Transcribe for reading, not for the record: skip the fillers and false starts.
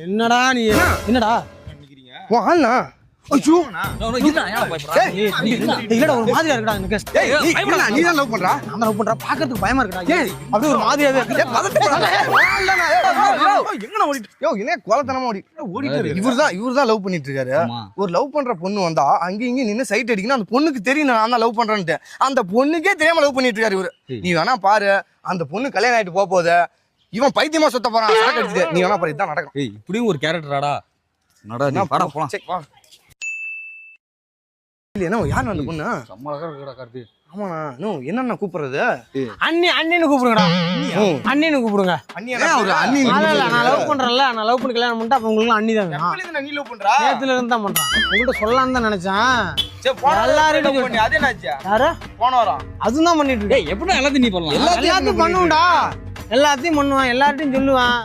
என்னடா நீ என்னடா வா அண்ணா ஐயோ இல்லடா ஒரு மாதிரியா இருக்குடா எனக்கு நீ தான் லவ் பண்றா நான் லவ் பண்றா பாக்கிறதுக்கு பயமா இருக்குடா ஏய் அப்படியே ஒரு மாதிரியாவே எங்கடா ஓடிட்டு யோ என்ன கோலத்தனமா ஓடிட்டு இவர்தான் லவ் பண்ணிட்டு இருக்காரு ஒரு லவ் பண்ற பொண்ணு வந்தா அங்க இங்க நின்னு சைட் அடிக்கணும் அந்த பொண்ணுக்கு தெரியும் நான் தான் லவ் பண்றேன்ட்டு அந்த பொண்ணுக்கே தெரியாம லவ் பண்ணிட்டு இருக்காரு இவரு நீ வேணா பாரு அந்த பொண்ணு கல்யாணம் ஆயிட்டு போகுது இவன் பைத்தியமா சுத்த போறான் சாக்கு அடிச்சுட்டு நீ வேணா பாரு இதான் நடக்கும் ஏய் இப்படியும் ஒரு கேரக்டராடா நடா நீ வாடா போலாம் சரி வா இல்ல என்ன யார் அந்த பொண்ணு சம்மளகா இருக்கடா கார்த்தி ஆமாண்ணா இன்னும் என்னண்ணா கூப்பிடுறது அண்ணி அண்ணின்னு கூப்பிடுங்கடா அண்ணின்னு கூப்பிடுங்க நான் லவ் பண்றேன்ல நான் லவ் பண்ணி கல்யாணம் பண்ணிட்டு அப்ப உங்களுக்கு அண்ணி தான் நீ லவ் பண்றா நேத்துல இருந்து தான் பண்றான் உங்கள்கிட்ட சொல்லலாம்னு தான் நினைச்சேன் எல்லாரும் அதே நாச்சு யாரு போன வாரம் அதுவும் தான் பண்ணிட்டு இருக்கேன் ஏய் எப்படி எல்லாத்தையும் நீ பண்ணலாம் எல்லாத்தையும் பண்ணுவேன்டா எல்லாத்தையும் பண்ணுவேன் எல்லார்ட்டையும் சொல்லுவேன்